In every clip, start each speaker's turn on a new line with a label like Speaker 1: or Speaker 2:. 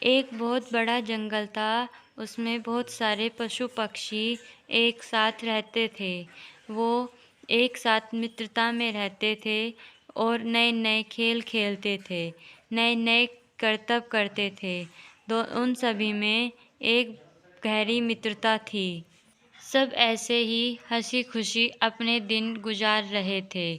Speaker 1: एक बहुत बड़ा जंगल था। उसमें बहुत सारे पशु पक्षी एक साथ रहते थे। वो एक साथ मित्रता में रहते थे और नए नए खेल खेलते थे, नए नए करतब करते थे। उन सभी में एक गहरी मित्रता थी। सब ऐसे ही हंसी खुशी अपने दिन गुजार रहे थे।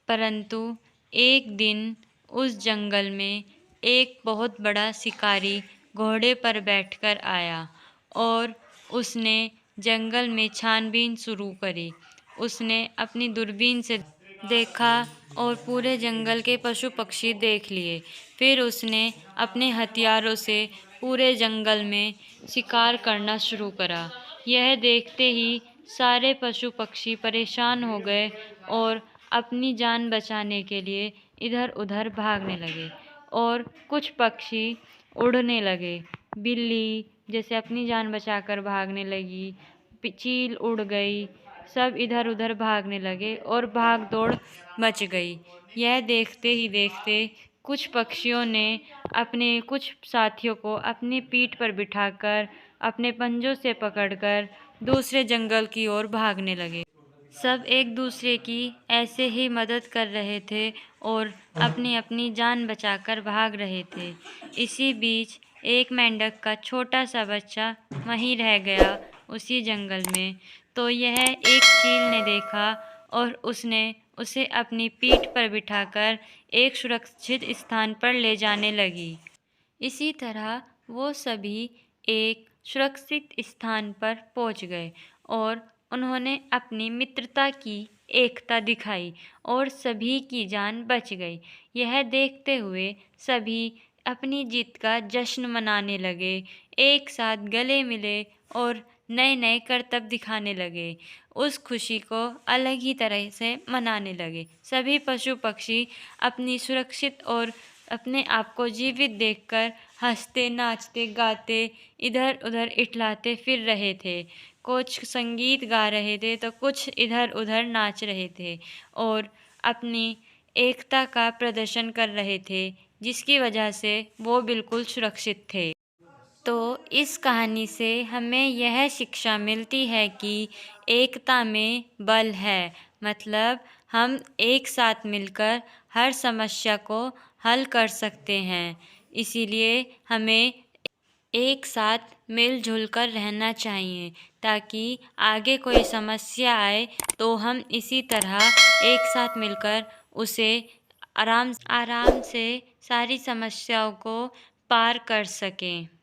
Speaker 1: परंतु एक दिन उस जंगल में एक बहुत बड़ा शिकारी घोड़े पर बैठकर आया और उसने जंगल में छानबीन शुरू करी। उसने अपनी दूरबीन से देखा और पूरे जंगल के पशु पक्षी देख लिए। फिर उसने अपने हथियारों से पूरे जंगल में शिकार करना शुरू करा। यह देखते ही सारे पशु पक्षी परेशान हो गए और अपनी जान बचाने के लिए इधर उधर भागने लगे और कुछ पक्षी उड़ने लगे। बिल्ली जैसे अपनी जान बचाकर भागने लगी, चील उड़ गई, सब इधर उधर भागने लगे और भाग दौड़ मच गई। यह देखते ही देखते कुछ पक्षियों ने अपने कुछ साथियों को अपनी पीठ पर बिठाकर अपने पंजों से पकड़कर दूसरे जंगल की ओर भागने लगे। सब एक दूसरे की ऐसे ही मदद कर रहे थे और अपनी अपनी जान बचाकर भाग रहे थे। इसी बीच एक मेंढक का छोटा सा बच्चा वहीं रह गया उसी जंगल में। तो यह एक चील ने देखा और उसने उसे अपनी पीठ पर बिठाकर एक सुरक्षित स्थान पर ले जाने लगी। इसी तरह वो सभी एक सुरक्षित स्थान पर पहुंच गए और उन्होंने अपनी मित्रता की एकता दिखाई और सभी की जान बच गई। यह देखते हुए सभी अपनी जीत का जश्न मनाने लगे, एक साथ गले मिले और नए नए करतब दिखाने लगे। उस खुशी को अलग ही तरह से मनाने लगे। सभी पशु पक्षी अपनी सुरक्षित और अपने आप को जीवित देखकर हंसते नाचते गाते इधर उधर इठलाते फिर रहे थे। कुछ संगीत गा रहे थे तो कुछ इधर उधर नाच रहे थे और अपनी एकता का प्रदर्शन कर रहे थे, जिसकी वजह से वो बिल्कुल सुरक्षित थे। तो इस कहानी से हमें यह शिक्षा मिलती है कि एकता में बल है। मतलब हम एक साथ मिलकर हर समस्या को हल कर सकते हैं। इसीलिए हमें एक साथ मिलजुल कर रहना चाहिए ताकि आगे कोई समस्या आए तो हम इसी तरह एक साथ मिलकर उसे आराम आराम से सारी समस्याओं को पार कर सकें।